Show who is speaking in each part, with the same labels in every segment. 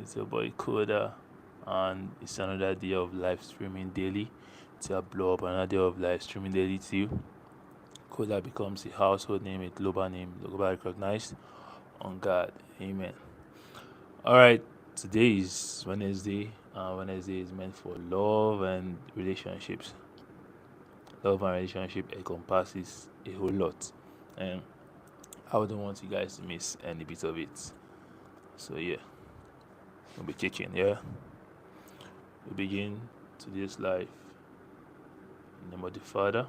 Speaker 1: It's your boy Coda, and it's another day of live streaming daily. To blow up another day of live streaming daily too. Coda becomes a household name, a name, global recognized on God. Amen. All right, today is Wednesday. Wednesday is meant for love and relationships. Love and relationship encompasses a whole lot, and I wouldn't want you guys to miss any bit of it. So yeah, we'll be kicking. Yeah, we begin today's life in the name of the Father,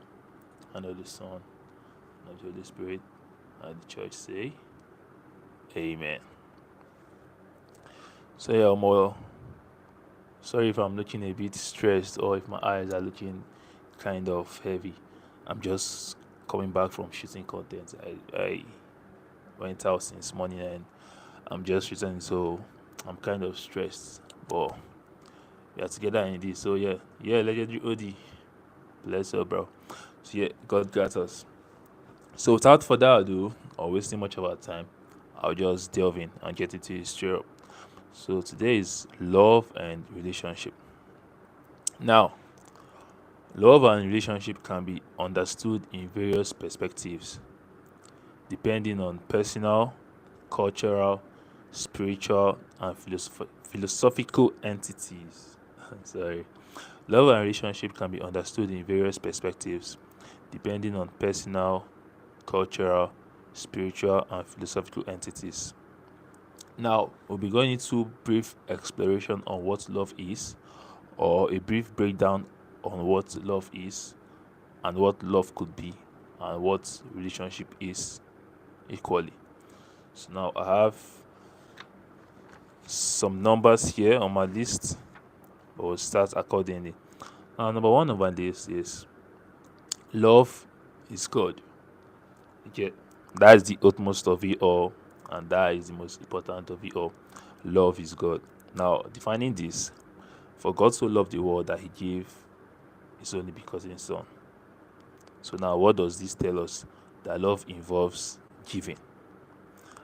Speaker 1: and of the Son, and of the Holy Spirit, and the church say, Amen. So yeah, more. Sorry if I'm looking a bit stressed or if my eyes are looking kind of heavy. I'm just coming back from shooting content. I went out since morning and I'm just returning, so I'm kind of stressed. But we are together in this. So yeah, legendary OD. Bless her, bro. So yeah, God got us. So without further ado, or wasting much of our time, I'll just delve in and get into it straight up. So today is love and relationship. Now, love and relationship can be understood in various perspectives, depending on personal, cultural, spiritual, and philosophical entities. Sorry. Love and relationship can be understood in various perspectives, depending on personal, cultural, spiritual, and philosophical entities. Now, we'll be going into brief exploration on what love is, or a brief breakdown on what love is, and what love could be, and what relationship is equally. So now I have some numbers here on my list, but we'll start accordingly. Now, number one on my list is love is God. Okay, that's the utmost of it all, and that is the most important of it all. Love is God. Now, defining this, for God so loved the world that He gave His only begotten Son. So now, what does this tell us? That love involves giving,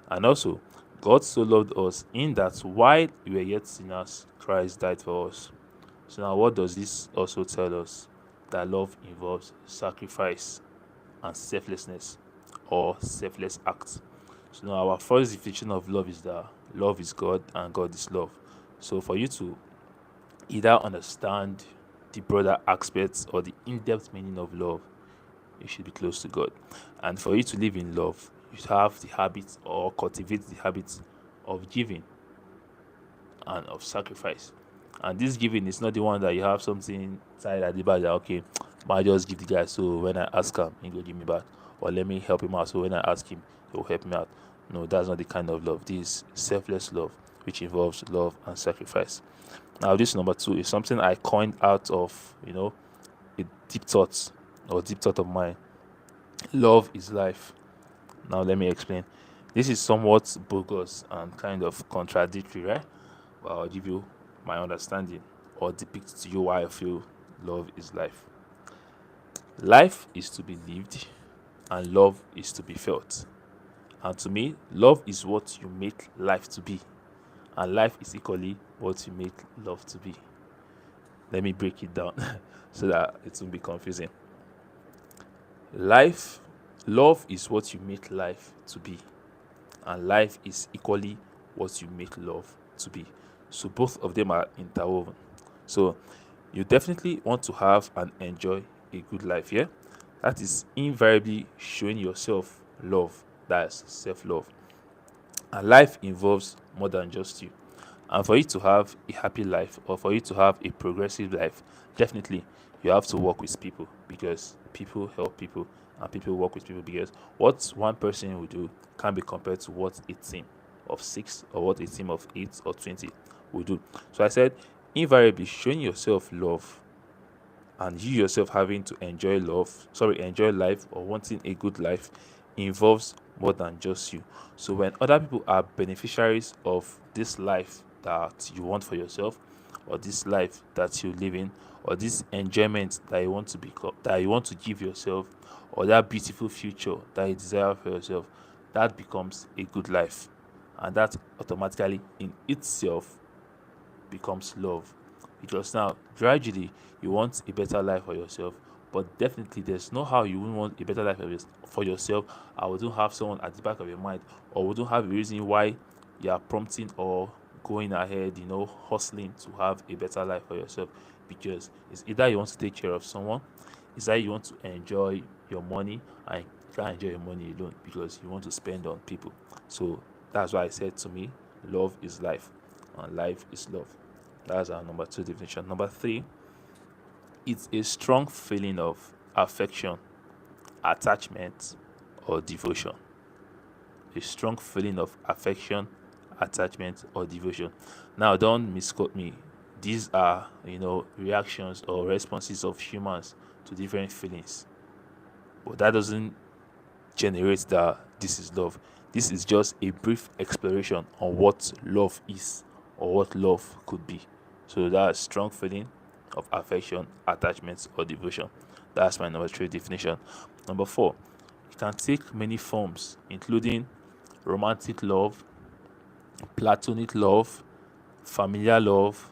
Speaker 1: and also God so loved us in that while we were yet sinners, Christ died for us. So now, what does this also tell us? That love involves sacrifice and selflessness, or selfless acts. So now our first definition of love is that love is God and God is love. So for you to either understand the broader aspects or the in-depth meaning of love, you should be close to God. And for you to live in love, you should have the habit or cultivate the habit of giving and of sacrifice. And this giving is not the one that you have something tied at the back that, okay, might just give the guy, so when I ask him, he will give me back, or let me help him out, so when I ask him, he will help me out. No, that's not the kind of love. This is selfless love, which involves love and sacrifice. Now, this number two is something I coined out of, a deep thought or deep thought of mine. Love is life. Now, let me explain. This is somewhat bogus and kind of contradictory, right? But I'll give you my understanding or depict to you why I feel love is life. Life is to be lived, and love is to be felt. And to me, love is what you make life to be, and life is equally what you make love to be. Let me break it down so that it won't be confusing. Love is what you make life to be, and life is equally what you make love to be. So both of them are interwoven. So you definitely want to have and enjoy a good life, yeah? That is invariably showing yourself love. That's self-love. And life involves more than just you. And for you to have a happy life, or for you to have a progressive life, definitely you have to work with people, because people help people and people work with people, because what one person will do can be compared to what a team of 6 or what a team of 8 or 20 will do. So I said, invariably showing yourself love and you yourself having to enjoy life or wanting a good life involves more than just you. So when other people are beneficiaries of this life that you want for yourself, or this life that you live in, or this enjoyment that you want to that you want to give yourself, or that beautiful future that you desire for yourself, that becomes a good life. And that automatically in itself becomes love. Because now, gradually, you want a better life for yourself, but definitely there's no how you wouldn't want a better life for yourself. I wouldn't have someone at the back of your mind, or wouldn't have a reason why you are prompting or going ahead, hustling to have a better life for yourself. Because it's either you want to take care of someone, it's either you want to enjoy your money, and you can't enjoy your money alone because you want to spend on people. So that's why I said, to me, love is life, and life is love. That's our number two definition. Number three, it's a strong feeling of affection, attachment, or devotion. A strong feeling of affection, attachment, or devotion. Now, don't misquote me. These are, reactions or responses of humans to different feelings. But that doesn't generate that this is love. This is just a brief exploration on what love is or what love could be. So that's strong feeling of affection, attachment, or devotion. That's my number three definition. Number four, it can take many forms, including romantic love, platonic love, familiar love,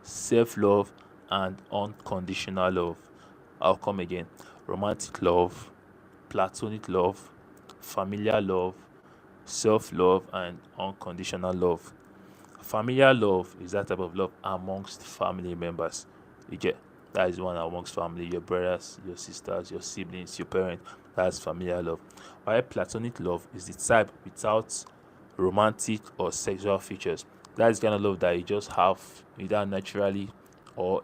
Speaker 1: self love, and unconditional love. I'll come again. Romantic love, platonic love, familiar love, self love, and unconditional love. Familiar love is that type of love amongst family members. You get that is one amongst family, your brothers, your sisters, your siblings, your parents. That's familiar love. While platonic love is the type without romantic or sexual features. That is kind of love that you just have either naturally or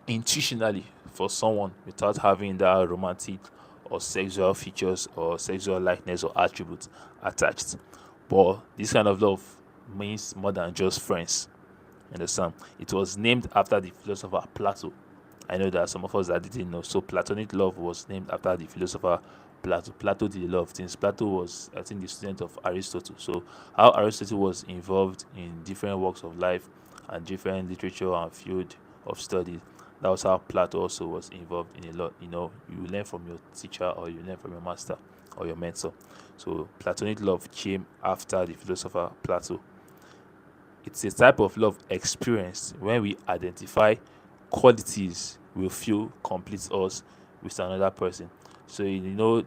Speaker 1: intuitionally for someone without having that romantic or sexual features or sexual likeness or attributes attached. But this kind of love means more than just friends. Understand? It was named after the philosopher Plato. I know there are some of us that didn't know. So platonic love was named after the philosopher Plato. Plato did a lot of things. Plato was, I think, the student of Aristotle. So how Aristotle was involved in different walks of life and different literature and field of study, that was how Plato also was involved in a lot. You learn from your teacher, or you learn from your master or your mentor. So platonic love came after the philosopher Plato. It's a type of love experienced when we identify qualities we feel complete us with another person. So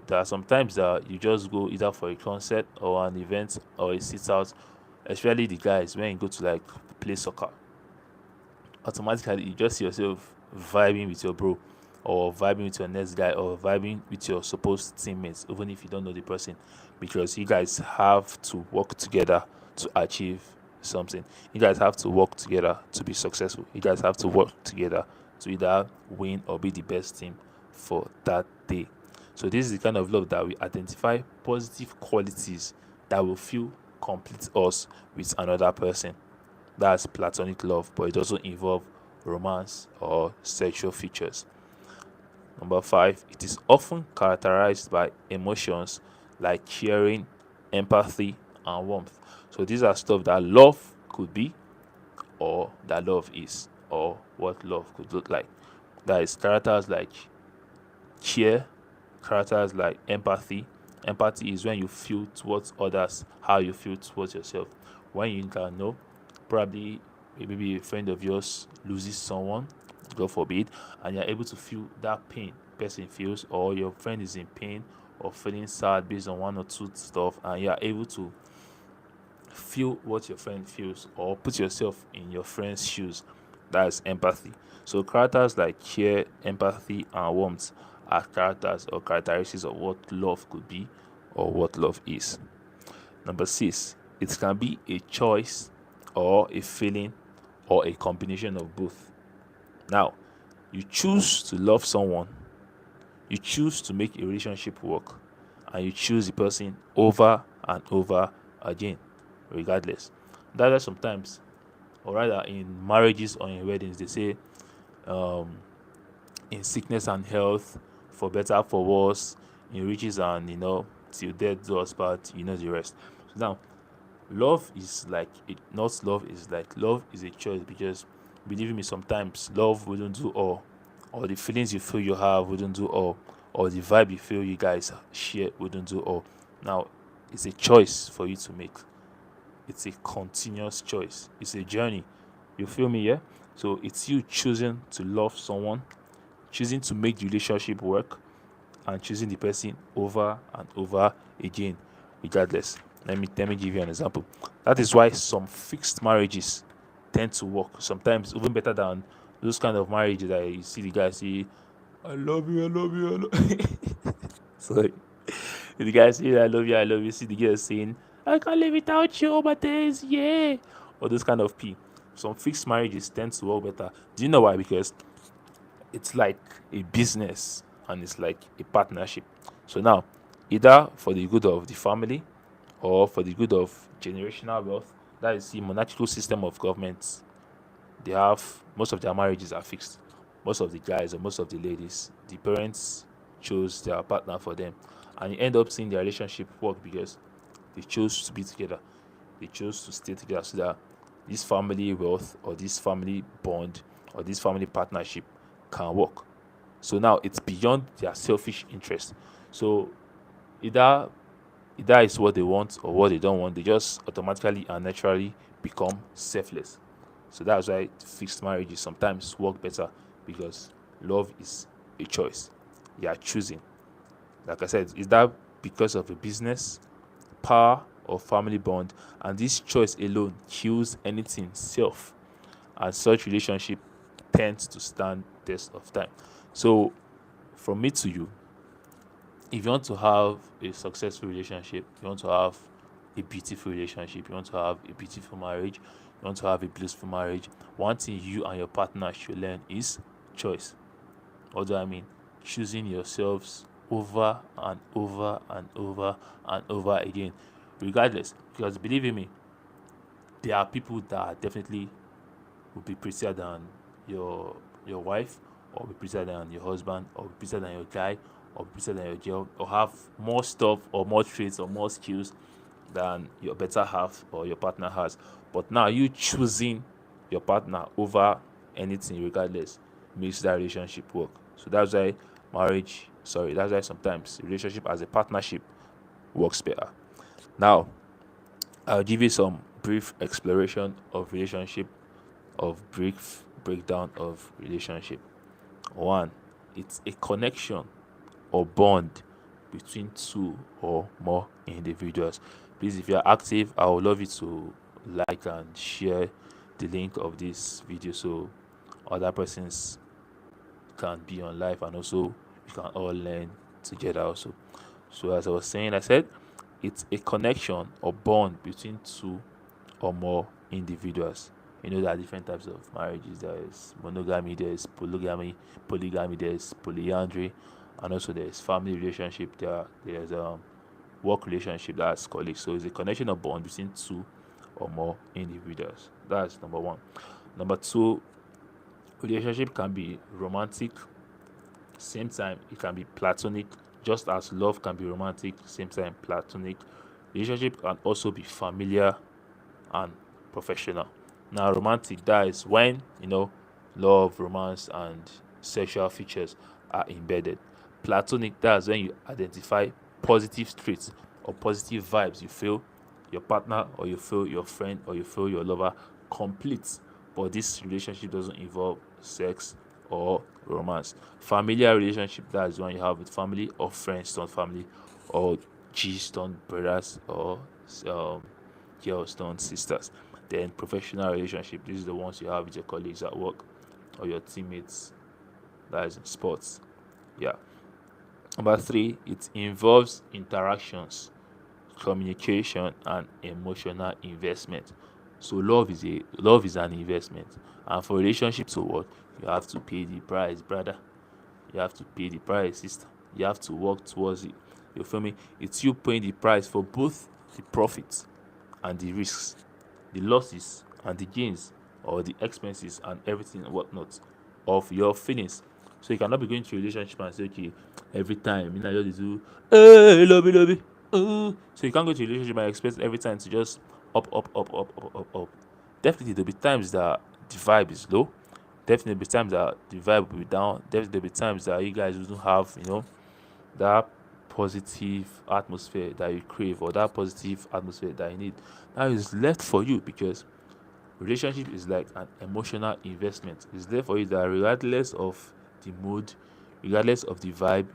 Speaker 1: there are sometimes that you just go either for a concert or an event or a sit out, especially the guys, when you go to like play soccer. Automatically you just see yourself vibing with your bro, or vibing with your next guy, or vibing with your supposed teammates, even if you don't know the person, because you guys have to work together to achieve something. You guys have to work together to be successful. You guys have to work together to either win or be the best team for that day. So this is the kind of love that we identify positive qualities that will feel complete us with another person. That's platonic love, but it doesn't involve romance or sexual features. Number five, it is often characterized by emotions like caring, empathy, and warmth. So these are stuff that love could be, or that love is, or what love could look like. That is characters like care, characters like empathy. Empathy is when you feel towards others how you feel towards yourself. When you can know, probably maybe a friend of yours loses someone, God forbid, and you're able to feel that pain person feels, or your friend is in pain or feeling sad based on one or two stuff, and you're able to feel what your friend feels or put yourself in your friend's shoes. That's empathy. So characters like care, empathy, and warmth are characters or characteristics of what love could be or what love is. Number six, it can be a choice or a feeling or a combination of both. Now, you choose to love someone, you choose to make a relationship work, and you choose the person over and over again, regardless. That's why sometimes, or rather in marriages or in weddings, they say, in sickness and health, for better, for worse, in riches and till death do us part, the rest. So now, love is like it, not love is like love is a choice, because believe me, sometimes love wouldn't do all, or the feelings you feel you have wouldn't do all, or the vibe you feel you guys share wouldn't do all. Now, it's a choice for you to make. It's a continuous choice. It's a journey You feel me? Yeah. So it's you choosing to love someone, choosing to make the relationship work, and choosing the person over and over again, regardless. Let me give you an example. That is why some fixed marriages tend to work. Sometimes even better than those kind of marriages that you see the guy say, "I love you, I love you, I love you." Sorry, the guy say, "I love you, I love you." See the girl saying, "I can't live without you, but days, yeah." Or those kind of p. Some fixed marriages tend to work better. Do you know why? Because it's like a business and it's like a partnership. So now, either for the good of the family or for the good of generational wealth, that is the monarchical system of governments. They have most of their marriages are fixed. Most of the guys or most of the ladies, the parents chose their partner for them, and you end up seeing their relationship work because they chose to be together. They chose to stay together so that this family wealth or this family bond or this family partnership can work. So now it's beyond their selfish interest. So either either it's what they want or what they don't want. They just automatically and naturally become selfless. So that's why fixed marriages sometimes work better because love is a choice. You are choosing. Like I said, is that because of a business, power, or family bond? And this choice alone kills anything self. And such relationship tends to stand test of time. So from me to you, if you want to have a successful relationship, you want to have a beautiful relationship, you want to have a beautiful marriage, you want to have a blissful marriage, one thing you and your partner should learn is choice. What do I mean? Choosing yourselves over and over and over and over again, regardless. Because believe in me, there are people that definitely will be prettier than your your wife, or be prettier than your husband, or be prettier than your guy, or be prettier than your girl, or have more stuff or more traits or more skills than your better half or your partner has. But now you choosing your partner over anything, regardless, makes that relationship work. So that's why sometimes relationship as a partnership works better. Now, I'll give you some brief exploration of relationship, of brief breakdown of relationship. One, it's a connection or bond between two or more individuals. Please, if you are active, I would love you to like and share the link of this video so other persons can be on live, and also you can all learn together also. So as I was saying, I said it's a connection or bond between two or more individuals. You know, there are different types of marriages. There is monogamy, there is polygamy, there is polyandry, and also there is family relationship. There's work relationship, that's colleagues. So it's a connection or bond between two or more individuals. That's number one. Number two, relationship can be romantic. Same time, it can be platonic. Just as love can be romantic, same time platonic. Relationship can also be familiar and professional. Now, romantic, that is when love, romance, and sexual features are embedded. Platonic, that's when you identify positive traits or positive vibes you feel your partner, or you feel your friend, or you feel your lover complete. But this relationship doesn't involve sex or romance. Familiar relationship, that is one you have with family or friends turned family, or G's turned brothers, or um, girls turned sisters. Then professional relationship, this is the ones you have with your colleagues at work or your teammates, that is in sports. Yeah. Number three, it involves interactions, communication, and emotional investment. So love is an investment, and for relationship to work, you have to pay the price, brother. You have to pay the price, sister. You have to work towards it. You feel me? It's you paying the price for both the profits and the risks, the losses and the gains, or the expenses and everything and whatnot of your feelings. So you cannot be going to a relationship and say, okay, every time, just do, hey, love me, love me. So you can't go to a relationship and expect every time to just up, up, up, up, up, up, up. Definitely, there'll be times that the vibe is low. Definitely, there'll be times that the vibe will be down. Definitely, there'll be times that you guys don't have, that positive atmosphere that you crave, or that positive atmosphere that you need. That is left for you, because Relationship is like an emotional investment. It's there for you that regardless of the mood, regardless of the vibe,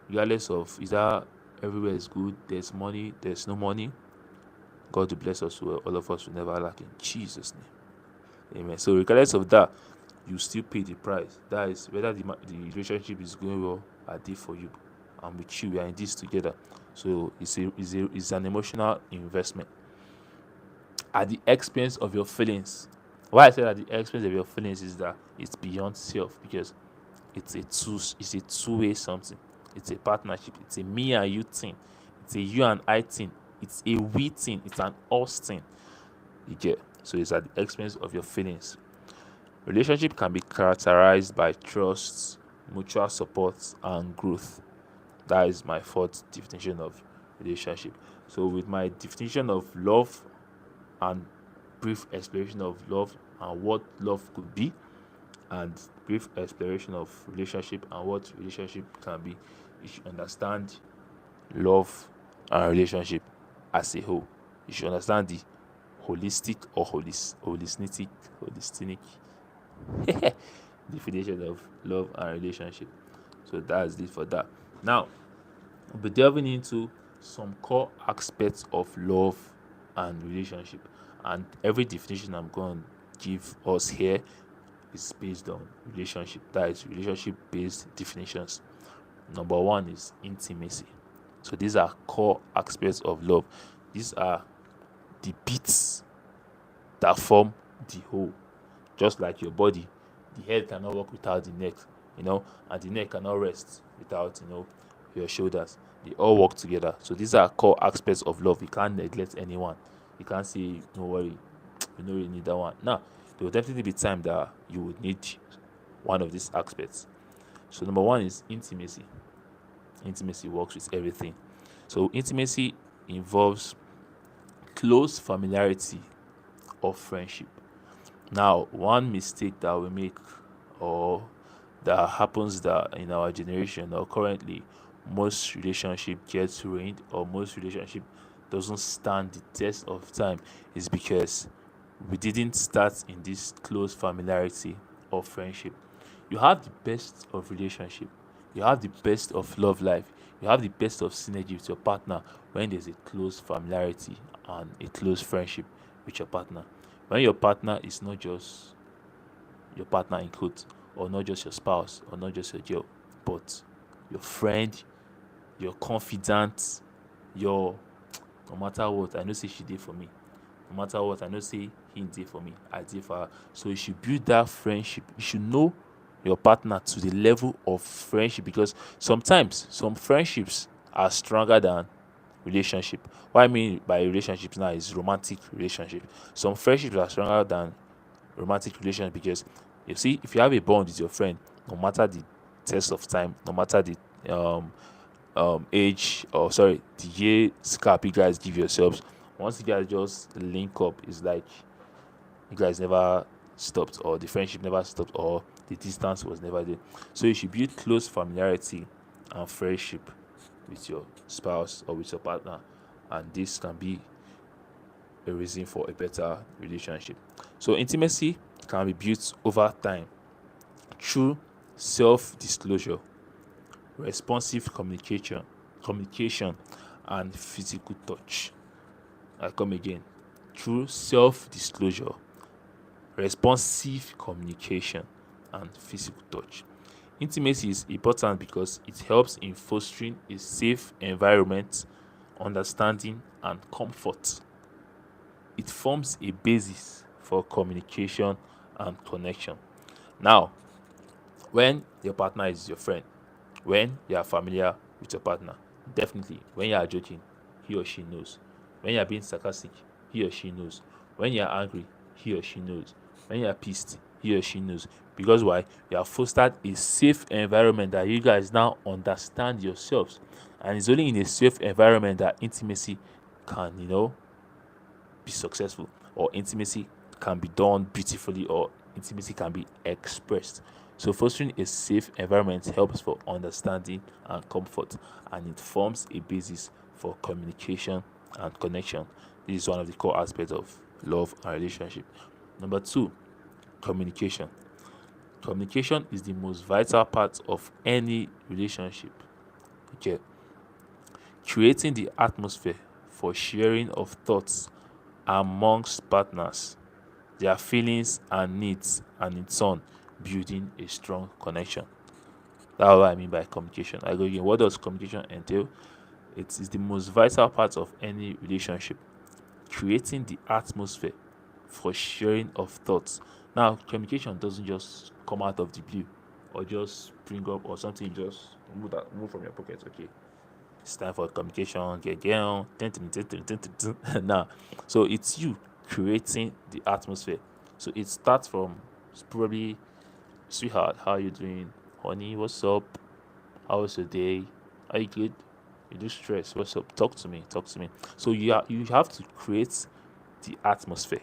Speaker 1: regardless of either everywhere is good, there's money, there's no money, God will bless us, all of us will never lack in Jesus' name. Amen. So regardless of that, you still pay the price. That is whether the relationship is going well, I did for you. I'm with you. We are in this together. So it's an emotional investment at the expense of your feelings. Why I say at the expense of your feelings is that it's beyond self, because it's a two-way something. It's a partnership. It's a me and you thing. It's a you and I thing. It's a we thing. It's an us thing. You get? So it's at the expense of your feelings. Relationship can be characterized by trust, mutual support, and growth. That is my fourth definition of relationship. So with my definition of love and brief exploration of love and what love could be, and brief exploration of relationship and what relationship can be, you should understand love and relationship as a whole. You should understand the holistic or holistic definition of love and relationship. So that's it for that. Now we'll be delving into some core aspects of love and relationship, and every definition I'm going to give us here is based on relationship. That is relationship based definitions. Number one is intimacy. So these are core aspects of love. These are the bits that form the whole. Just like your body, the head cannot work without the neck, and the neck cannot rest without, your shoulders. They all work together. So these are core aspects of love. You can't neglect anyone. You can't say, no worry, you don't really need that one. Now, there will definitely be time that you would need one of these aspects. So number one is intimacy. Intimacy works with everything. So intimacy involves close familiarity or friendship. Now, one mistake that we make, or that happens that in our generation or currently, most relationship gets ruined, or most relationship doesn't stand the test of time, is because we didn't start in this close familiarity or friendship. You have the best of relationship, you have the best of love life, you have the best of synergy with your partner when there's a close familiarity and a close friendship with your partner. When your partner is not just your partner in quotes, or not just your spouse, or not just your girl, but your friend, your confidant, your no matter what, I know say she did for me. No matter what, I know say he did for me. I did for her. So you should build that friendship. You should know your partner to the level of friendship, because sometimes some friendships are stronger than relationship. What I mean by relationships now is romantic relationship. Some friendships are stronger than romantic relationship, because you see, if you have a bond with your friend, no matter the test of time, no matter the age, or sorry, the year scap you guys give yourselves, once you guys just link up, it's like you guys never stopped, or the friendship never stopped, or the distance was never there. So you should build close familiarity and friendship with your spouse or with your partner, and this can be a reason for a better relationship. So intimacy can be built over time through self-disclosure, responsive communication, and physical touch. I come again. Through self-disclosure, responsive communication, and physical touch. Intimacy is important because it helps in fostering a safe environment, understanding, and comfort. It forms a basis for communication and connection. Now, when your partner is your friend, when you are familiar with your partner, definitely when you are joking, he or she knows. When you are being sarcastic, he or she knows. When you are angry, he or she knows. When you are pissed, he or she knows. Because why? You have fostered a safe environment that you guys now understand yourselves. And it's only in a safe environment that intimacy can, be successful, or intimacy can be done beautifully, or intimacy can be expressed. So fostering a safe environment helps for understanding and comfort, and it forms a basis for communication and connection. This is one of the core aspects of love and relationship. Number two, communication. Communication is the most vital part of any relationship. Okay. Creating the atmosphere for sharing of thoughts amongst partners, their feelings and needs, and in turn, building a strong connection. That's what I mean by communication. I go again. What does communication entail? It is the most vital part of any relationship. Creating the atmosphere for sharing of thoughts. Now, communication doesn't just come out of the blue or just bring up or something just move from your pocket. Okay, it's time for communication. Get down. Now, so it's you creating the atmosphere. So it starts from probably, sweetheart, how you doing? Honey, what's up? How was your day? Are you good? You do stress. What's up? Talk to me. Talk to me. So you have to create the atmosphere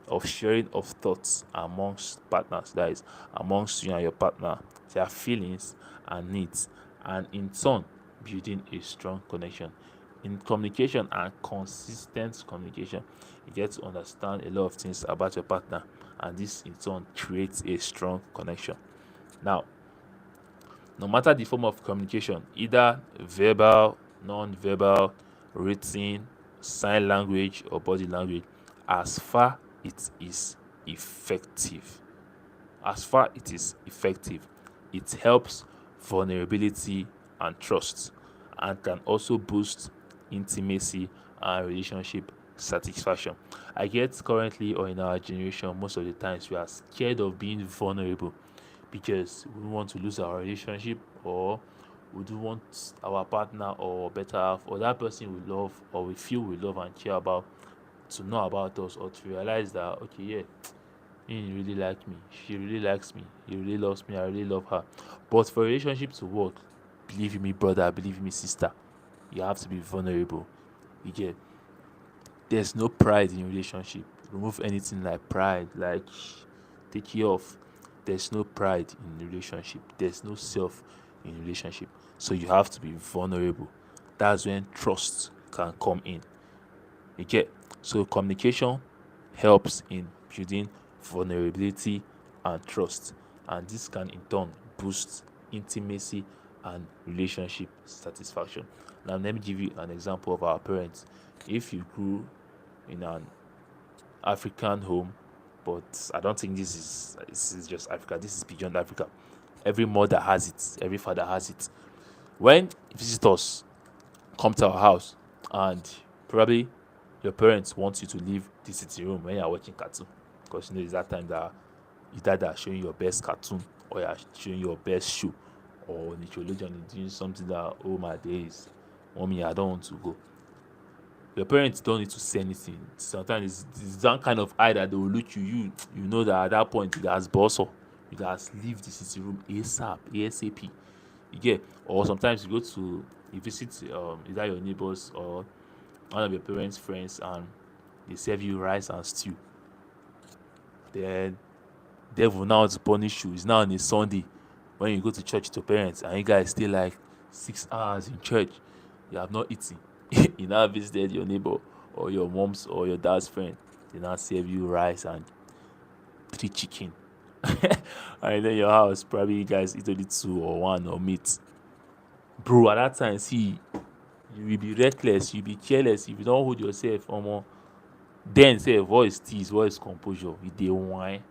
Speaker 1: of sharing of thoughts amongst partners, that is amongst you and your partner, their feelings and needs, and in turn building a strong connection. In communication and consistent communication, you get to understand a lot of things about your partner, and this in turn creates a strong connection. Now, no matter the form of communication, either verbal, non-verbal, written, sign language, or body language, as far it is effective. As far it is effective, it helps vulnerability and trust, and can also boost intimacy and relationship satisfaction. I get currently or in our generation, most of the times we are scared of being vulnerable because we don't want to lose our relationship, or we do want our partner or better half or that person we love or we feel we love and care about to know about us, or to realize that okay, yeah, he really like me, she really likes me, he really loves me, I really love her. But for a relationship to work, believe me brother, believe me sister, you have to be vulnerable. You get, there's no pride in relationship. Remove anything like pride, like take it off. There's no pride in relationship. There's no self in relationship. So you have to be vulnerable. That's when trust can come in. You get, so communication helps in building vulnerability and trust, and this can in turn boost intimacy and relationship satisfaction. Now let me give you an example of our parents. If you grew in an African home, but I don't think this is just Africa. This is beyond Africa. Every mother has it. Every father has it. When visitors come to our house, and probably your parents want you to leave the sitting room when you are watching cartoon, because you know it's that time that either they are showing your best cartoon or you are showing your best show, or Nickelodeon is doing something that, oh my days, mommy, I don't want to go. Your parents don't need to say anything. Sometimes it's that kind of eye that they will look you know that at that point you guys boss up, you guys leave the sitting room ASAP. You get, or sometimes you visit either your neighbors or one of your parents' friends, and they serve you rice and stew. Then devil now to punish you. It's now on a Sunday when you go to church with your parents and you guys stay like 6 hours in church. You have not eaten. You now visited your neighbor or your mom's or your dad's friend. They now serve you rice and 3 chicken. And then your house, probably you guys eat only 2 or 1 or meat. Bro, at that time, see, you will be reckless, you will be careless if you don't hold yourself. Then say voice tease, voice composure, you dey whine.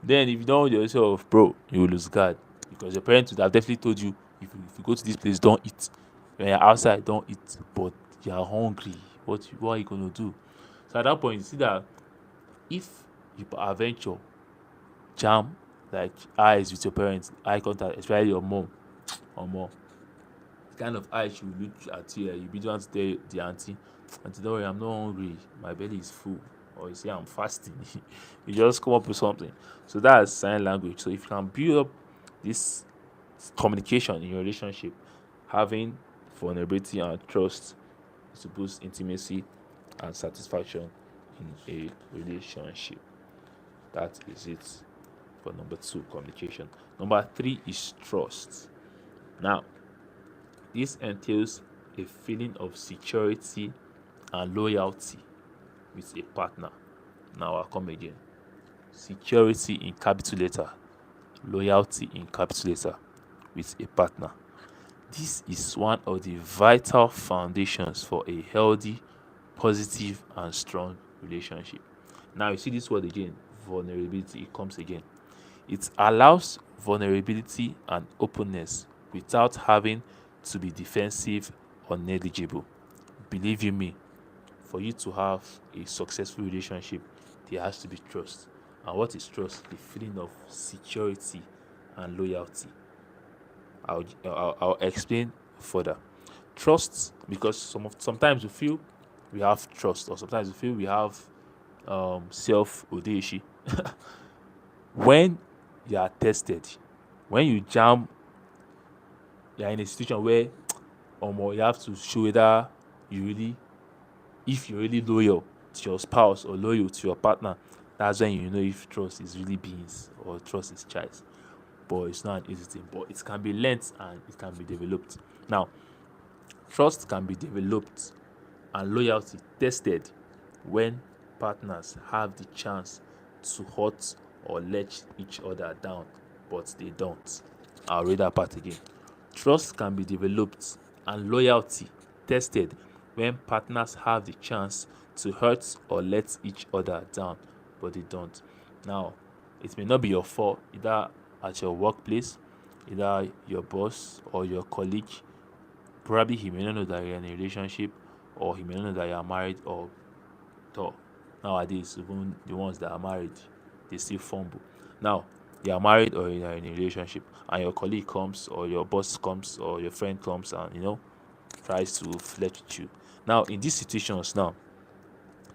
Speaker 1: Then if you don't hold yourself, bro, you will lose guard, because your parents would have definitely told you, if you go to this place, don't eat. When you're outside, don't eat. But you are hungry. What are you gonna do? So at that point, you see that if you adventure jam like eyes with your parents, eye contact, especially your mom or more, the kind of eyes she will look at you, you be the one to tell the auntie, auntie, don't worry, I'm not hungry, my belly is full, or you say I'm fasting. You just come up with something. So that's sign language. So if you can build up this communication in your relationship, having vulnerability and trust to boost intimacy and satisfaction in a relationship. That is it for number 2, communication. Number 3 is trust. Now, this entails a feeling of security and loyalty with a partner. Now I'll come again. security in capital letter, loyalty in capital letter with a partner. This is one of the vital foundations for a healthy, positive, and strong relationship. Now, you see this word again, vulnerability, it comes again. It allows vulnerability and openness without having to be defensive or negligible. Believe you me, for you to have a successful relationship, there has to be trust. And what is trust? The feeling of security and loyalty. I'll explain further. Trust, because sometimes we feel we have trust, or sometimes we feel we have self odeshi. When you are tested, when you jam, you are in a situation where you have to show whether you really, if you're really loyal to your spouse or loyal to your partner. That's when you know if trust is really beans or trust is choice. But it's not an easy thing. But it can be learnt and it can be developed. Now, trust can be developed and loyalty tested when partners have the chance to hurt or let each other down, but they don't. I'll read that part again. Trust can be developed and loyalty tested when partners have the chance to hurt or let each other down, but they don't. Now, it may not be your fault, either at your workplace, either your boss or your colleague. Probably he may not know that you're in a relationship, or he may not know that you are married, or so nowadays even the ones that are married, they still fumble. Now, you are married or you are in a relationship, and your colleague comes or your boss comes or your friend comes and tries to flirt with you. Now, in these situations, now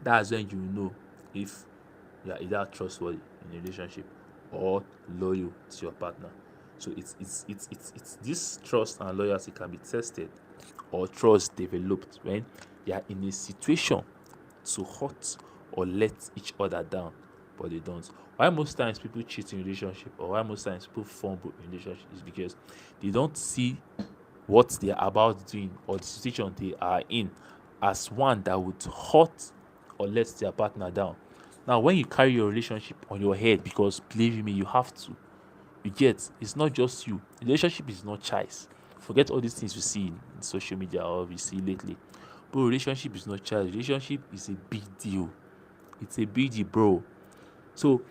Speaker 1: that's when you know if you are either trustworthy in a relationship or loyal to your partner. So it's this trust and loyalty can be tested or trust developed when you are in a situation to hurt or let each other down, but they don't. Why most times people cheat in relationship, or why most times people fumble in relationship, is because they don't see what they are about doing or the situation they are in as one that would hurt or let their partner down. Now, when you carry your relationship on your head, because believe me, you have to, you get, it's not just you. Relationship is not choice. Forget all these things you see in social media or we see lately. But relationship is not choice. Relationship is a big deal. It's a big deal, bro. So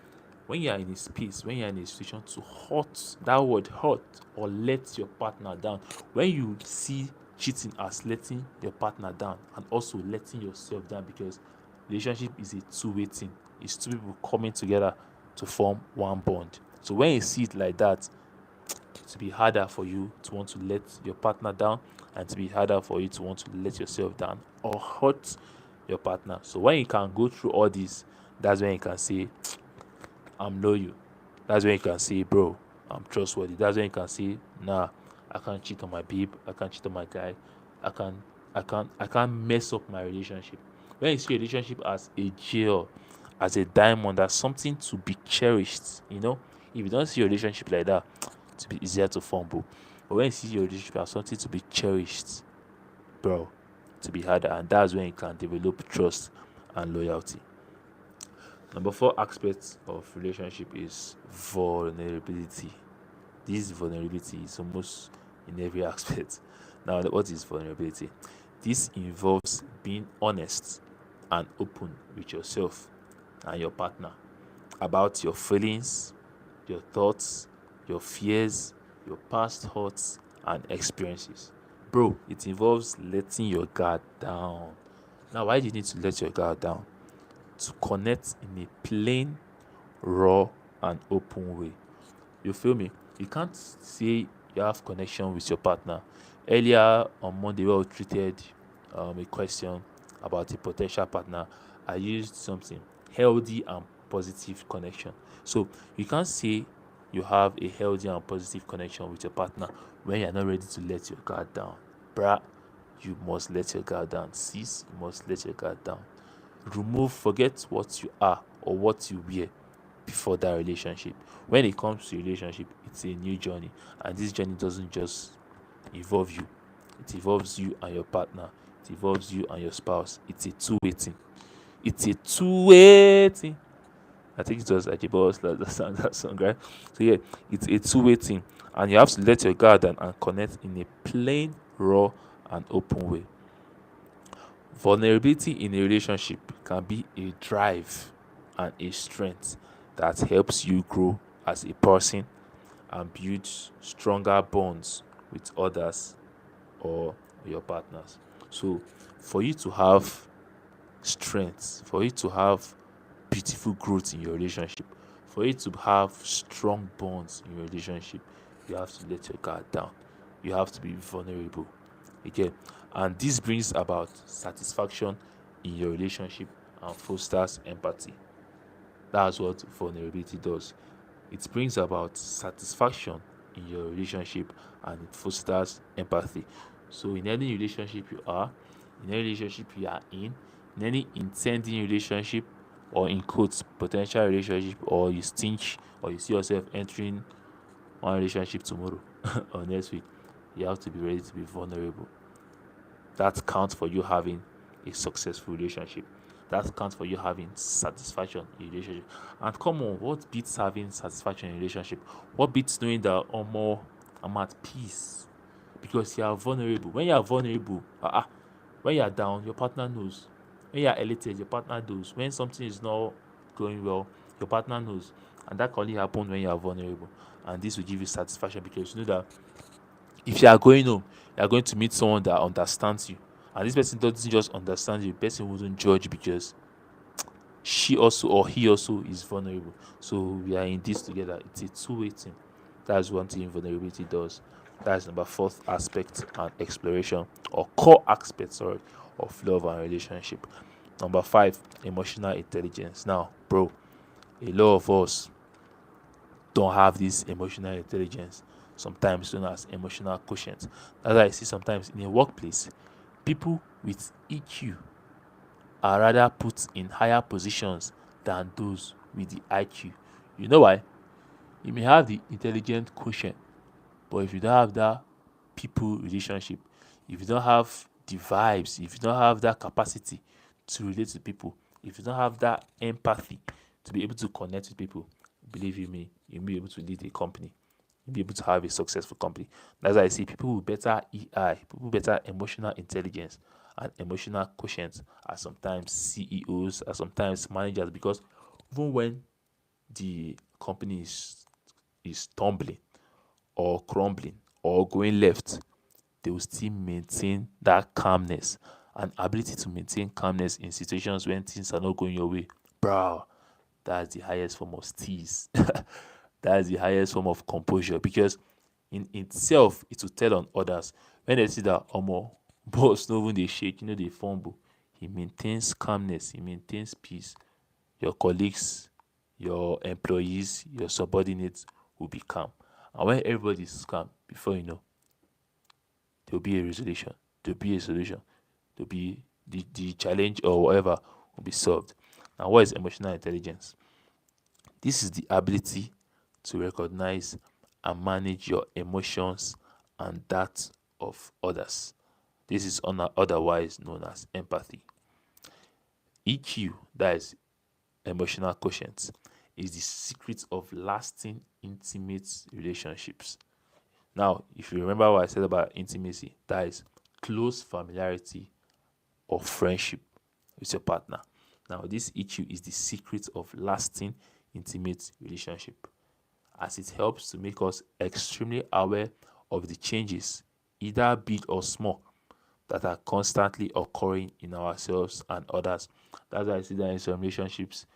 Speaker 1: when you are in a space, when you are in a situation to hurt, that word hurt or let your partner down, when you see cheating as letting your partner down and also letting yourself down, because relationship is a two-way thing. It's two people coming together to form one bond. So when you see it like that, to be harder for you to want to let your partner down, and to be harder for you to want to let yourself down or hurt your partner. So when you can go through all this, that's when you can say, I'm loyal. That's when you can say, bro, I'm trustworthy. That's when you can say, nah, I can't cheat on my babe, I can't cheat on my guy, I can't mess up my relationship. When you see a relationship as a jewel, as a diamond, as something to be cherished, if you don't see your relationship like that, to be easier to fumble. But when you see your relationship as something to be cherished, bro, to be harder, and that's when you can develop trust and loyalty. Number 4 aspect of relationship is vulnerability. This vulnerability is almost in every aspect. Now, what is vulnerability? This involves being honest and open with yourself and your partner about your feelings, your thoughts, your fears, your past hurts and experiences. Bro, it involves letting your guard down. Now, why do you need to let your guard down? To connect in a plain, raw, and open way. You feel me? You can't say you have connection with your partner. Earlier on Monday, we treated a question about a potential partner. I used something healthy and positive connection. So you can't say you have a healthy and positive connection with your partner when you're not ready to let your guard down. Bruh, you must let your guard down. Sis, you must let your guard down. Forget what you are or what you wear before that relationship. When it comes to relationship, it's a new journey, and this journey doesn't just involve you. It involves you and your partner. It involves you and your spouse. It's a two-way thing. It's a two-way thing. I think it was Ajibos that song, right? So yeah, it's a two-way thing, and you have to let your guard down and connect in a plain, raw, and open way. Vulnerability in a relationship can be a drive and a strength that helps you grow as a person and build stronger bonds with others or your partners. So, for you to have strength, for you to have beautiful growth in your relationship, for you to have strong bonds in your relationship, you have to let your guard down. You have to be vulnerable. Okay, and this brings about satisfaction in your relationship and fosters empathy. That's what vulnerability does. It brings about satisfaction in your relationship and it fosters empathy. So, in any relationship you are, in any relationship you are in any intending relationship, or in quotes, potential relationship, or you stinch, or you see yourself entering one relationship tomorrow or next week, you have to be ready to be vulnerable. That counts for you having a successful relationship. That counts for you having satisfaction in a relationship. And come on, what beats having satisfaction in a relationship? What beats knowing that oh more I'm at peace? Because you are vulnerable. When you are vulnerable, when you are down, your partner knows. When you are elated, your partner knows. When something is not going well, your partner knows. And that can only happen when you are vulnerable. And this will give you satisfaction because you know that if you are going home, you are going to meet someone that understands you. And this person doesn't just understand you, the person wouldn't judge because she also or he also is vulnerable. So we are in this together. It's a two-way thing. That's one thing vulnerability does. That's number fourth aspect and exploration or core aspect, sorry, of love and relationship. Number five, emotional intelligence. Now, bro, a lot of us don't have this emotional intelligence, sometimes known as emotional quotient. As I see sometimes in a workplace, people with EQ are rather put in higher positions than those with the IQ. You know why? You may have the intelligent quotient, but if you don't have that people relationship, if you don't have the vibes, if you don't have that capacity to relate to people, if you don't have that empathy to be able to connect with people, believe you me, you'll be able to lead a company. You'll be able to have a successful company. That's why I see people with better EI, people with better emotional intelligence and emotional quotient are sometimes CEOs, are sometimes managers, because even when the company is tumbling or crumbling or going left, they will still maintain that calmness and ability to maintain calmness in situations when things are not going your way. Bro, that's the highest form of steeze. That's the highest form of composure because in itself it will tell on others when they see that boss no even they shake, they fumble. He maintains calmness, he maintains peace. Your colleagues, your employees, your subordinates will be calm. And when everybody is calm, before you know, there'll be a resolution, there'll be a solution, there'll be the challenge or whatever will be solved. Now, what is emotional intelligence? This is the ability to recognize and manage your emotions and that of others. This is otherwise known as empathy. EQ, that is emotional quotient, is the secret of lasting intimate relationships. Now, if you remember what I said about intimacy, that is close familiarity or friendship with your partner. Now, this EQ is the secret of lasting intimate relationship, as it helps to make us extremely aware of the changes, either big or small, that are constantly occurring in ourselves and others. That's why I see that in some relationships,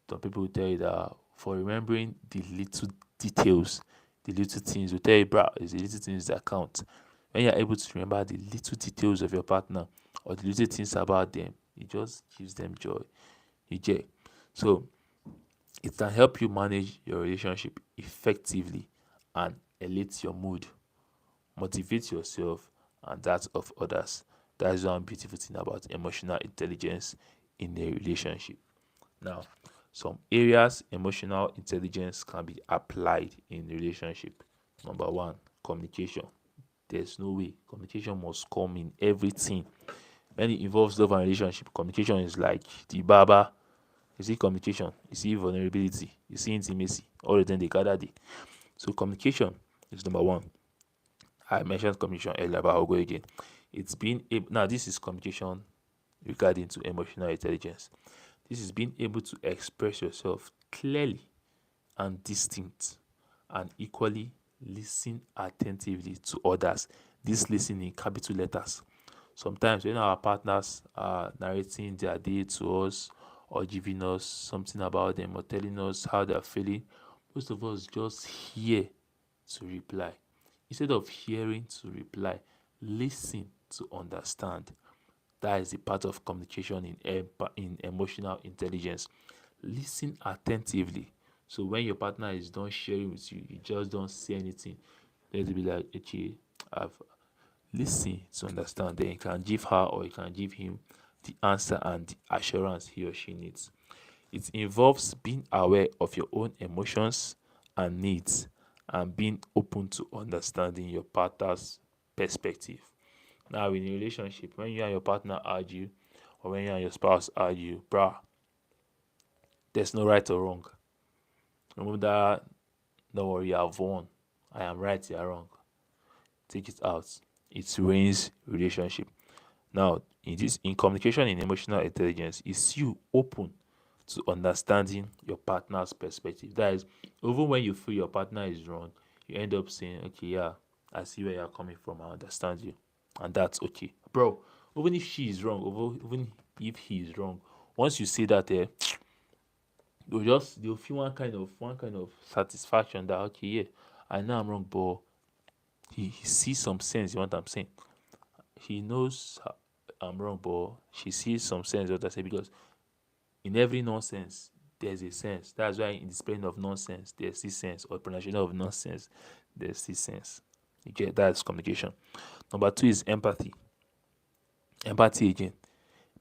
Speaker 1: some people will tell you that for remembering the little details, the little things, will tell you, bro, it's the little things that count. When you're able to remember the little details of your partner or the little things about them, it just gives them joy. You get. So it can help you manage your relationship effectively and elevate your mood, motivate yourself and that of others. That is one beautiful thing about emotional intelligence in a relationship. Now, some areas emotional intelligence can be applied in relationship. Number one, communication. There's no way communication must come in everything. When it involves love and relationship, communication is like the barber You see communication, you see vulnerability, you see intimacy. All of them they gather there. So communication is number one. I mentioned communication earlier, but I'll go again. It's being able, now this is communication regarding to emotional intelligence. This is being able to express yourself clearly and distinct, and equally listen attentively to others. This listen in capital letters. Sometimes when our partners are narrating their day to us or giving us something about them or telling us how they're feeling, most of us just hear to reply. Instead of hearing to reply, listen to understand. That is the part of communication in emotional intelligence. Listen attentively. So when your partner is done sharing with you, you just don't say anything. Let it be like, okay, I've listened to understand. Then you can give her or you can give him the answer and the assurance he or she needs. It involves being aware of your own emotions and needs and being open to understanding your partner's perspective. Now, in a relationship, when you and your partner argue, or when you and your spouse argue, bruh, there's no right or wrong. Remember that, don't worry, I've won. I am right, you are wrong. Take it out. It ruins relationship. Now, in communication in emotional intelligence, is you open to understanding your partner's perspective. That is, even when you feel your partner is wrong, you end up saying, okay, yeah, I see where you're coming from, I understand you. And that's okay. Bro, even if she is wrong, even if he is wrong, once you say that, they'll feel one kind of satisfaction that, okay, yeah, I know I'm wrong, but he sees some sense in what I'm saying. He knows I'm wrong, but she sees some sense in what I say, because in every nonsense there's a sense. That's why in the spelling of nonsense there's this sense, or pronunciation of nonsense there's this sense. You get, that's communication. Number two is empathy. Empathy again,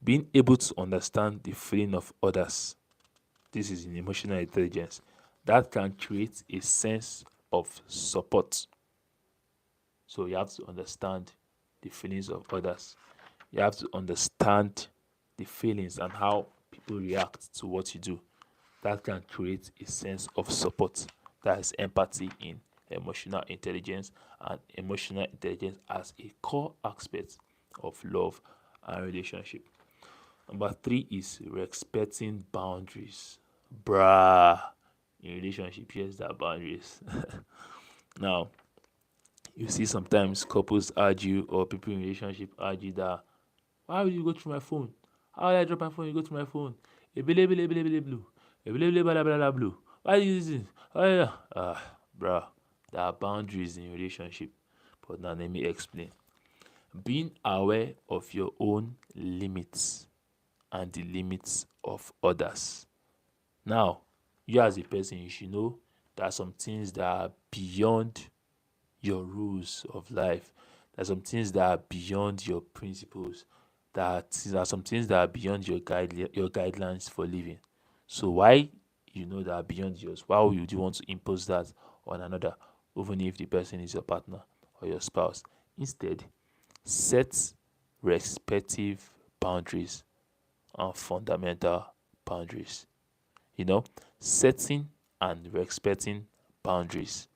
Speaker 1: being able to understand the feeling of others. This is in emotional intelligence. That can create a sense of support. So you have to understand the feelings of others. You have to understand the feelings and how people react to what you do. That can create a sense of support. That is empathy in emotional intelligence, and emotional intelligence as a core aspect of love and relationship. Number three is respecting boundaries. Bruh. In relationship, yes, there are boundaries. Now, you see sometimes couples argue, or people in relationship argue that, why would you go through my phone? How would I drop my phone? You go through my phone. Ebele, ebele, ebele, ebele, blue. Ebele, ebele, bala, bala, bala, blue. Why do you do this? Oh, yeah. Bruh, there are boundaries in relationship. But now let me explain. Being aware of your own limits and the limits of others. Now, you as a person, you should know there are some things that are beyond your rules of life. There are some things that are beyond your principles. There are some things that are beyond your guidelines for living. So why, that are beyond yours? Why would you want to impose that on another, even if the person is your partner or your spouse? Instead, set respective boundaries and fundamental boundaries. You know, setting and respecting boundaries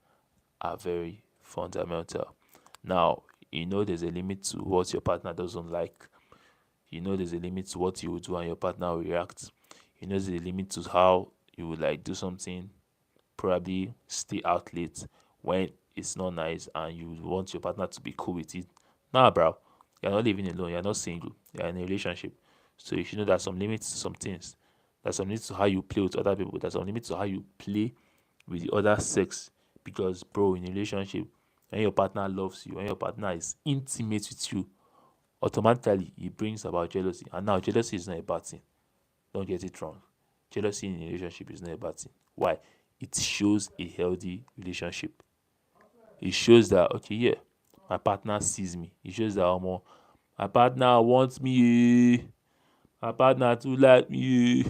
Speaker 1: are very fundamental. Now, there's a limit to what your partner doesn't like. There's a limit to what you will do and your partner will react. There's a limit to how you would like do something, probably stay out late when it's not nice and you want your partner to be cool with it. Nah, bro, you're not living alone, you're not single, you're in a relationship. So you should know there's some limits to some things. There's some limits to how you play with other people. There's some limits to how you play with the other sex. Because, bro, in a relationship, when your partner loves you, when your partner is intimate with you, automatically it brings about jealousy. And now, jealousy is not a bad thing. Don't get it wrong. Jealousy in a relationship is not a bad thing. Why? It shows a healthy relationship. It shows that, okay, yeah, my partner sees me. It shows that, my partner wants me. My partner too like me.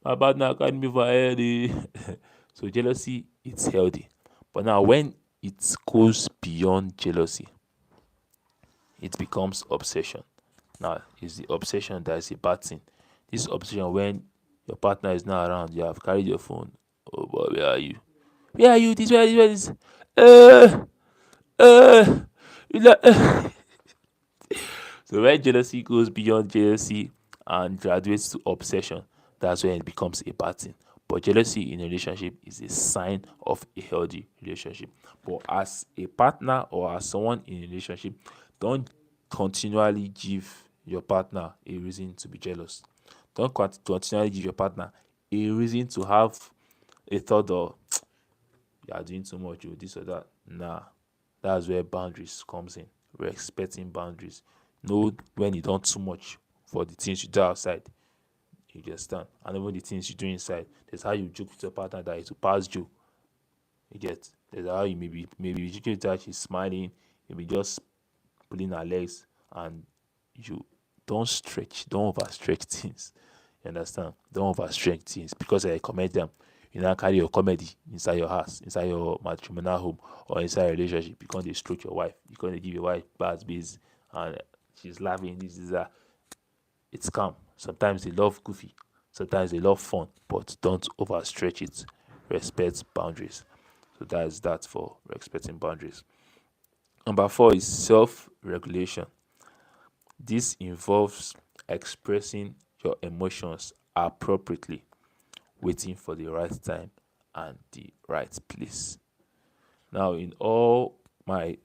Speaker 1: My partner carry me for head. So jealousy, it's healthy. But now when it goes beyond jealousy, it becomes obsession. Now, it's the obsession that is a bad thing. This obsession, when Your partner is not around. You have carried your phone. Oh boy, where are you? Where are you? This, where is this? Uh, uh, you know, So when jealousy goes beyond jealousy and graduates to obsession, that's when it becomes a bad thing. But jealousy in a relationship is a sign of a healthy relationship. But as a partner or as someone in a relationship, don't continually give your partner a reason to be jealous. Don't continually give your partner a reason to have a thought of you are doing too much or this or that. Nah, that's where boundaries comes in. Respecting boundaries. Know when you done too much for the things you do outside. You just stand. And even the things you do inside. There's how you joke with your partner that is to pass joke. You get. There's how you maybe joking with her, she's smiling, maybe just pulling her legs, and you don't stretch, don't overstretch things. You understand? Don't overstretch things because you're a comedian. You now carry your comedy inside your house, inside your matrimonial home, or inside a relationship. You can't stroke your wife. You can't give your wife bad biz, and she's laughing. This is that. It's calm. Sometimes they love goofy. Sometimes they love fun, but don't overstretch it. Respect boundaries. So that's that for respecting boundaries. Number four is self-regulation. This involves expressing your emotions appropriately, waiting for the right time and the right place. Now, in all my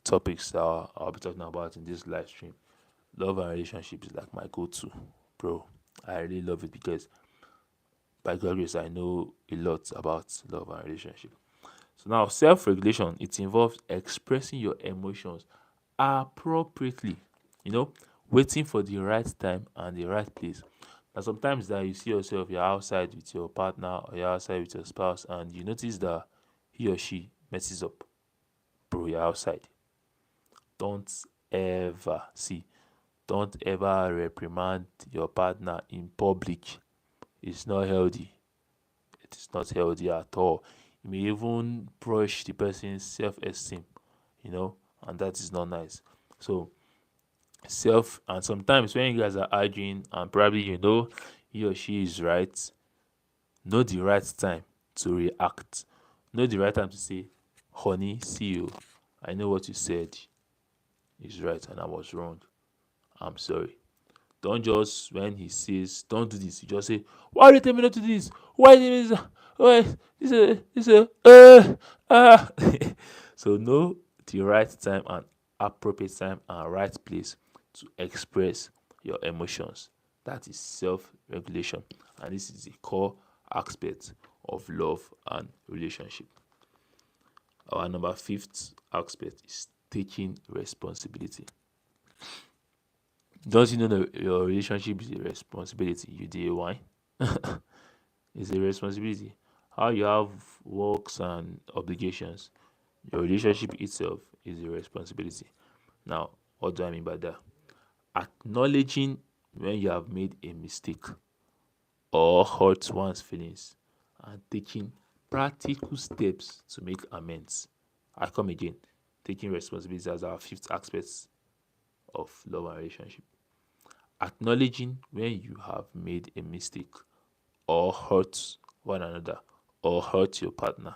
Speaker 1: topics that I'll be talking about in this live stream, love and relationships is like my go-to, bro. I really love it because by God grace, I know a lot about love and relationship. So now, self-regulation, it involves expressing your emotions appropriately. You know, waiting for the right time and the right place. And sometimes that you see yourself, you're outside with your partner or you're outside with your spouse, and you notice that he or she messes up, bro. You're outside. Don't ever see. Don't ever reprimand your partner in public. It's not healthy. It is not healthy at all. You may even brush the person's self-esteem, you know, and that is not nice. So self and sometimes when you guys are arguing and probably you know he or she is right, know the right time to react. Know the right time to say, honey, see you. I know what you said is right and I was wrong. I'm sorry. Don't just when he says don't do this, you just say, why do you tell me not to do this? Why is this? Why uh. So know the right time and appropriate time and right place to express your emotions. That is self-regulation, and this is a core aspect of love and relationship. Our number fifth aspect is taking responsibility. Don't you know that your relationship is a responsibility? You did why? It's a responsibility. How you have works and obligations, your relationship itself is a responsibility. Now, what do I mean by that? Acknowledging when you have made a mistake or hurt one's feelings and taking practical steps to make amends. I come again, taking responsibility as our fifth aspect of love and relationship. Acknowledging when you have made a mistake or hurt one another or hurt your partner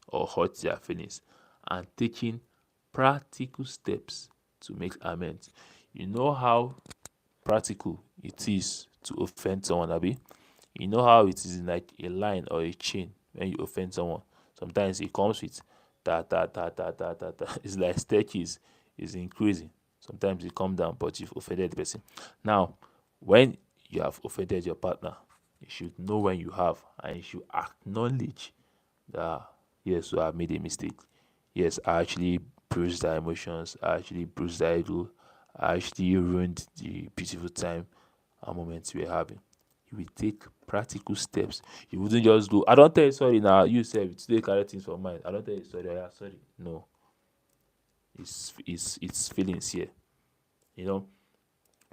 Speaker 1: or hurt their feelings and taking practical steps to make amends. You know how practical it is to offend someone, Abby? You know how it is like a line or a chain when you offend someone. Sometimes it comes with that. It's like staircase is increasing. Sometimes it come down, but you've offended the person. Now, when you have offended your partner, you should know when you have, and you should acknowledge that yes, so I made a mistake. Yes, I actually bruised their emotions. I actually bruised their ego. I actually ruined the beautiful time and moments we're having. You will take practical steps. You wouldn't just go, I don't tell you sorry now. You said today carry things for mind. I don't tell you sorry. Oh, yeah, sorry. No, it's feelings here. You know,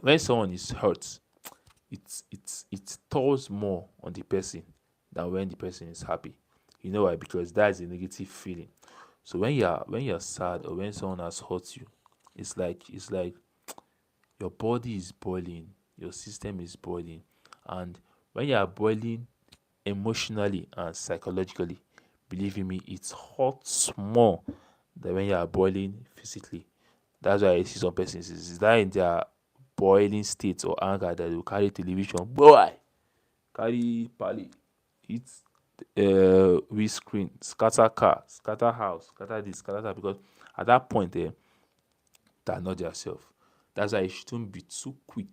Speaker 1: when someone is hurt, it tours more on the person than when the person is happy. You know why? Because that's a negative feeling. So when you're sad or when someone has hurt you, it's like your body is boiling, your system is boiling, and When you are boiling emotionally and psychologically, believe in me, it's hot more than when you are boiling physically. That's why I see some persons is that in their boiling state or anger that they will carry television, boy, carry pali, hit windscreen, scatter car, scatter house, scatter this, scatter that, because at that point they are not yourself. That's why you shouldn't be too quick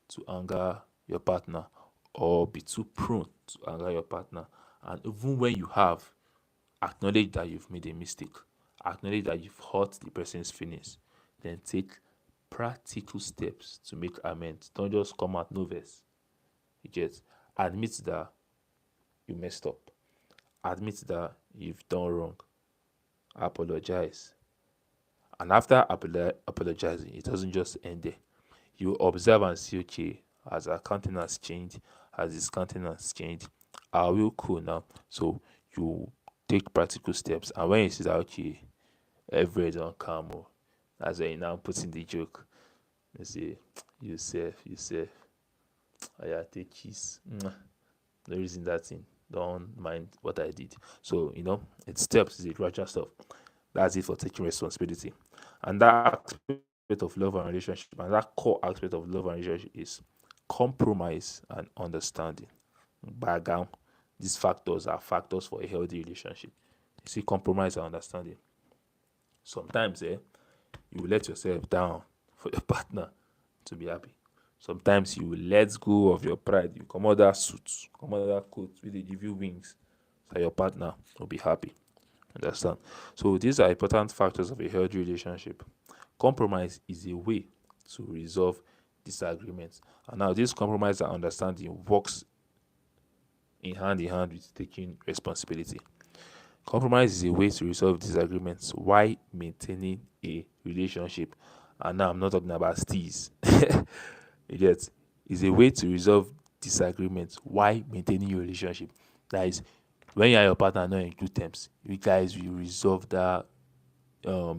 Speaker 1: to anger your partner or be too prone to anger your partner. And even when you have, acknowledge that you've made a mistake, acknowledge that you've hurt the person's feelings, then take practical steps to make amends. Don't just come out novice. You get, admit that you messed up, admit that you've done wrong, apologize. And after apologizing, it doesn't just end there. You observe and see, okay, has our countenance changed? Has his countenance changed? Are we cool now? So you take practical steps. And when you see that, okay, everywhere don't calm, oh, that's when you now put in the joke. You say, you safe, I take kiss. No reason that thing. Don't mind what I did. So, it's steps, it's a gradual stuff. That's it for taking responsibility. And that aspect of love and relationship, and that core aspect of love and relationship is compromise and understanding. Background. These factors are factors for a healthy relationship. You see, compromise and understanding. Sometimes, you will let yourself down for your partner to be happy. Sometimes you will let go of your pride. You come out that suit, come out that coat, where they give you wings, so your partner will be happy. Understand? So these are important factors of a healthy relationship. Compromise is a way to resolve disagreements. And now this compromise and understanding works in hand with taking responsibility. Compromise is a way to resolve disagreements while maintaining a relationship. And now I'm not talking about steez. You get, is a way to resolve disagreements while maintaining your relationship. That is, when you and your partner are not in good terms, you guys will resolve that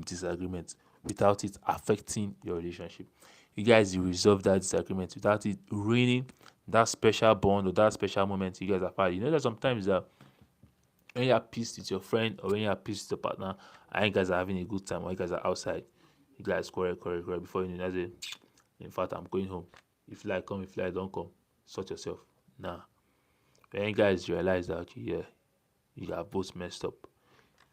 Speaker 1: disagreement without it affecting your relationship. You guys will resolve that disagreement without it ruining that special bond or that special moment you guys have had. You know that sometimes that when you're pissed with your friend or when you're pissed with your partner and you guys are having a good time or you guys are outside, you guys quarrel before you know that, in fact, I'm going home. If you like, come. If you like, don't come. Sort yourself. Nah. When you guys realize that, okay, yeah, you have both messed up,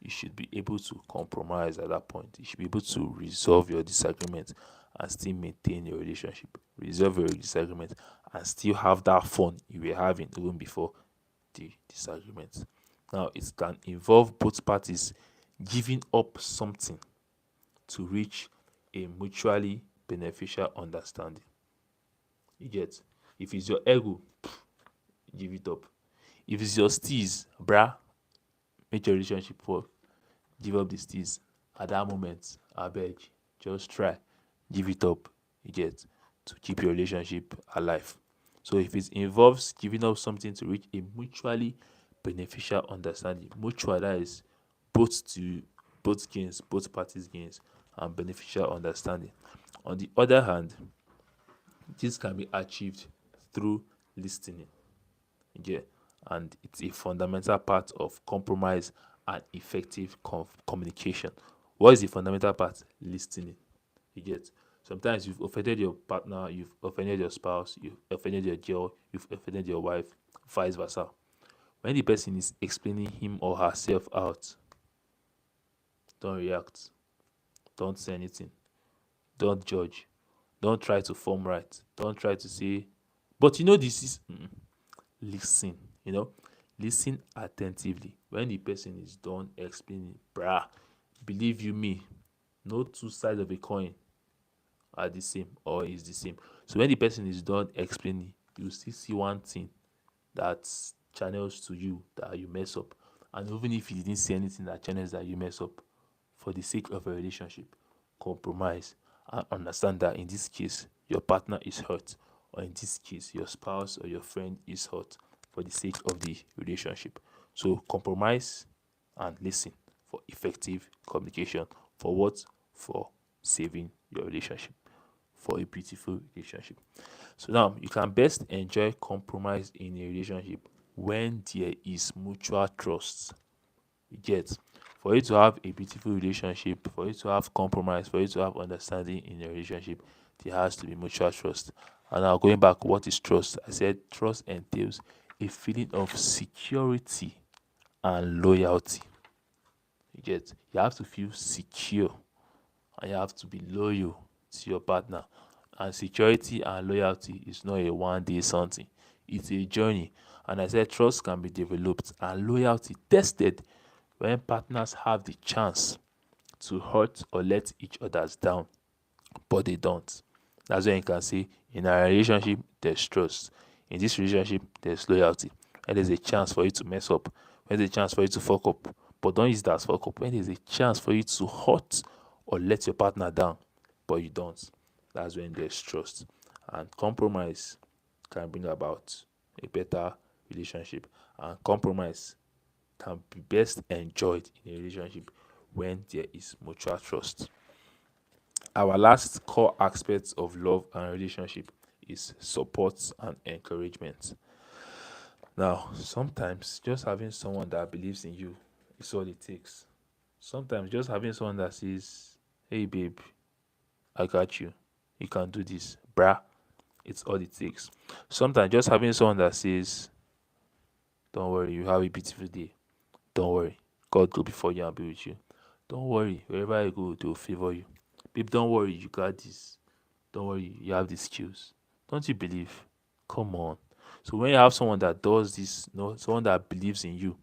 Speaker 1: you should be able to compromise at that point. You should be able to resolve your disagreement and still maintain your relationship. Resolve your disagreement and still have that fun you were having even before the disagreement. Now, it can involve both parties giving up something to reach a mutually beneficial understanding. You get? If it's your ego, give it up. If it's your steez, bruh, make your relationship work. Give up the steez. At that moment, I beg, just try. Give it up. You get? To keep your relationship alive. So if it involves giving up something to reach a mutually beneficial understanding, mutual, that is both gains, both parties gains, and beneficial understanding. On the other hand, this can be achieved through listening. Yeah, and it's a fundamental part of compromise and effective communication. What is the fundamental part? Listening. You get, sometimes you've offended your partner, you've offended your spouse, you've offended your girl, you've offended your wife, vice versa. When the person is explaining him or herself out, don't react, don't say anything, don't judge, don't try to form right, don't try to say, but this is. Listen, listen attentively. When the person is done explaining, bruh, believe you me, no two sides of a coin are the same or is the same. So when the person is done explaining, you still see one thing that channels to you that you mess up. And even if you didn't see anything that channels that you mess up, for the sake of a relationship, compromise and understand that in this case, your partner is hurt, or in this case, your spouse or your friend is hurt for the sake of the relationship. So compromise and listen for effective communication. For what? For saving your relationship. For a beautiful relationship. So now you can best enjoy compromise in a relationship when there is mutual trust. You get, for you to have a beautiful relationship, for you to have compromise, for you to have understanding in a relationship, there has to be mutual trust. And now going back, what is trust? I said trust entails a feeling of security and loyalty. You get, you have to feel secure and you have to be loyal to your partner. And security and loyalty is not a one day something, it's a journey. And I said trust can be developed and loyalty tested when partners have the chance to hurt or let each others down, but they don't. That's when you can say in a relationship there's trust. In this relationship there's loyalty. And there's a chance for you to mess up. When there's a chance for you to fuck up. But don't use that as fuck up. When there's a chance for you to hurt or let your partner down, but you don't. That's when there's trust. And compromise can bring about a better relationship. And compromise can be best enjoyed in a relationship when there is mutual trust. Our last core aspect of love and relationship is support and encouragement. Now, sometimes just having someone that believes in you is all it takes. Sometimes just having someone that says, "Hey, babe, I got you. You can do this, bruh." It's all it takes. Sometimes just having someone that says, "Don't worry, you have a beautiful day. Don't worry, God go before you and be with you. Don't worry, wherever you go, they'll favor you. Babe, don't worry, you got this. Don't worry, you have the skills. Don't you believe? Come on." So when you have someone that does this, someone that believes in you,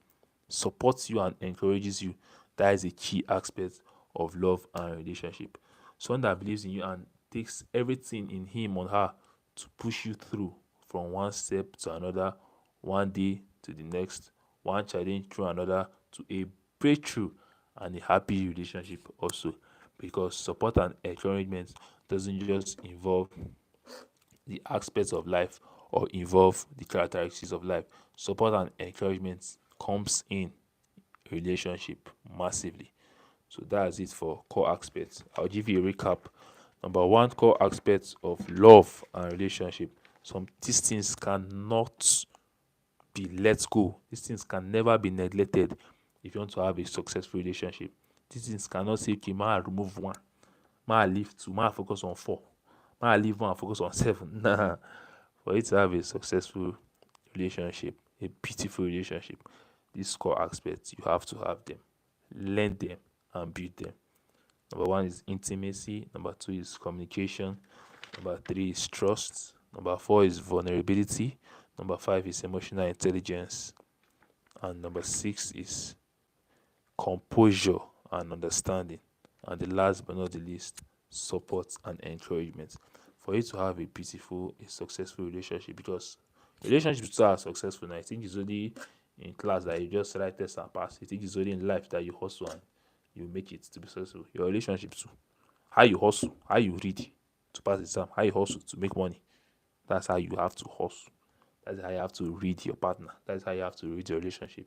Speaker 1: supports you and encourages you, that is a key aspect of love and relationship. Someone that believes in you and takes everything in him or her to push you through from one step to another, one day to the next, one challenge through another to a breakthrough and a happy relationship also. Because support and encouragement doesn't just involve the aspects of life or involve the characteristics of life. Support and encouragement comes in relationship massively. So that's it for core aspects. I'll give you a recap. Number one core aspect of love and relationship. These things cannot be let go. These things can never be neglected if you want to have a successful relationship. These things cannot say, okay, man, I remove one, man, I leave two, man, I focus on four, man, I leave one, I focus on seven. Nah. For you to have a successful relationship, a beautiful relationship, these core aspects, you have to have them. Learn them and build them. Number one is intimacy. Number two is communication. Number three is trust. Number four is vulnerability. Number five is emotional intelligence. And number six is composure and understanding. And the last but not the least, support and encouragement. For you to have a beautiful, a successful relationship, because relationships are successful. And I think it's only in class that you just write test and pass. I think it's only in life that you hustle and you make it to be successful. Your relationship too. How you hustle, how you read to pass the exam, how you hustle to make money. That's how you have to hustle. That's how you have to read your partner. That's how you have to read your relationship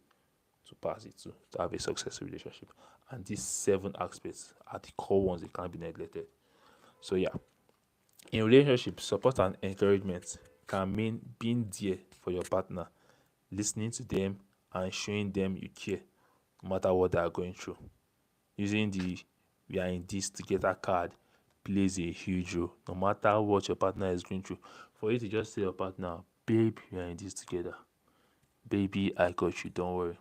Speaker 1: to pass it to have a successful relationship. And these seven aspects are the core ones that can't be neglected. So yeah, in relationships, support and encouragement can mean being there for your partner, listening to them and showing them you care, no matter what they are going through. Using the "we are in this together" card plays a huge role, no matter what your partner is going through. For you to just tell your partner, "Babe, we are in this together. Baby, I got you. Don't worry.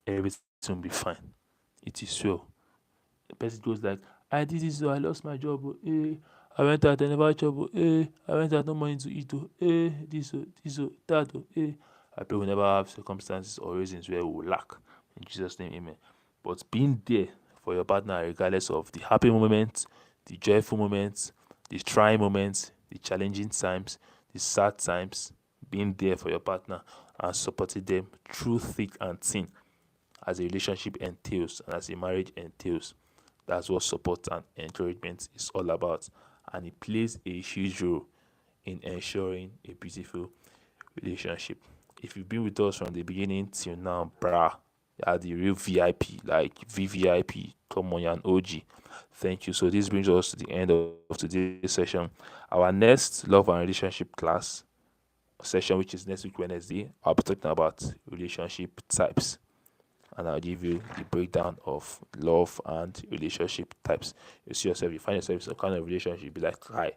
Speaker 1: Everything will be fine. It is well." The person goes like, "I did this, so I lost my job. Oh, eh. I went out, I never had job. Oh, eh. I went out, no money to eat. Oh, eh. That. Oh, eh." I pray we never have circumstances or reasons where we will lack. In Jesus' name, amen. But being there for your partner, regardless of the happy moments, the joyful moments, the trying moments, the challenging times, the sad times, being there for your partner and supporting them through thick and thin as a relationship entails and as a marriage entails. That's what support and encouragement is all about. And it plays a huge role in ensuring a beautiful relationship. If you've been with us from the beginning till now, brah, You are the real VIP, like VVIP. Come on, you're an OG. Thank you. So this brings us to the end of today's session. Our next love and relationship class session, which is next week Wednesday, I'll be talking about relationship types, and I'll give you the breakdown of love and relationship types. You see yourself, you find yourself in some kind of relationship, be like, hi,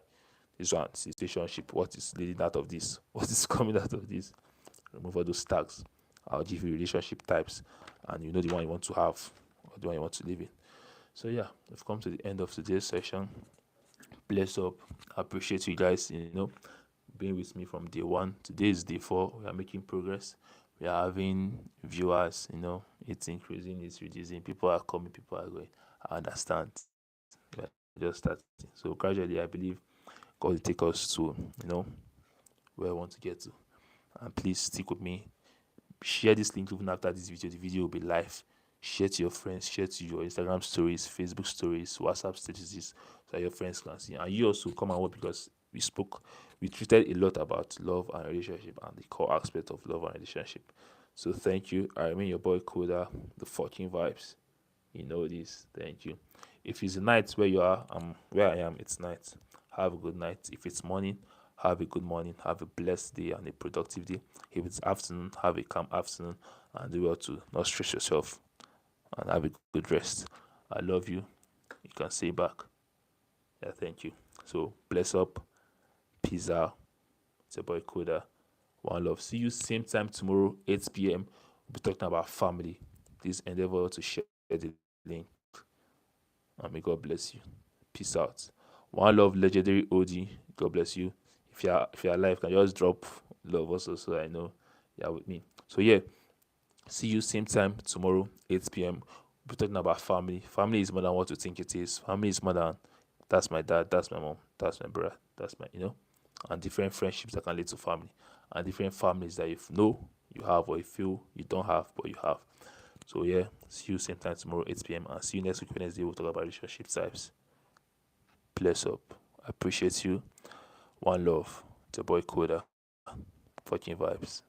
Speaker 1: this one, situationship, what is leading out of this? What is coming out of this? Remove all those tags. I'll give you relationship types, and you know the one you want to have or the one you want to live in. So yeah, we've come to the end of today's session. Bless up. I appreciate you guys, being with me from day one. Today is day four. We are making progress. We are having viewers, it's increasing, it's reducing. People are coming, people are going. I understand. We are just starting. So gradually, I believe God will take us to, where I want to get to. And please stick with me. Share this link even after this video. The video will be live. Share to your friends, share to your Instagram stories, Facebook stories, WhatsApp statuses, so that your friends can see. And you also come and work, because we treated a lot about love and relationship and the core aspect of love and relationship. So thank you. I remain your boy Koda, the fucking vibes. You know this. Thank you. If it's night where you are, where I am, it's night. Have a good night. If it's morning, have a good morning. Have a blessed day and a productive day. If it's afternoon, have a calm afternoon, and do well to not stress yourself and have a good rest. I love you. You can say back. Yeah, thank you. So bless up. Peace out. It's your boy Koda. One love. See you same time tomorrow, 8 p.m. We'll be talking about family. Please endeavor to share the link. And may God bless you. Peace out. One love, legendary OG. God bless you. If you're alive, can you just drop love also, so I know you're with me. So yeah, see you same time tomorrow, 8 p.m. We'll be talking about family. Family is more than what you think it is. Family is more than that's my dad, that's my mom, that's my brother, that's my and different friendships that can lead to family, and different families that you have, or you feel you don't have but you have. So yeah, see you same time tomorrow, 8 p.m. and see you next week Wednesday. We'll talk about relationship types. Bless up. I appreciate you. One love. It's your boy Koda. Fucking vibes.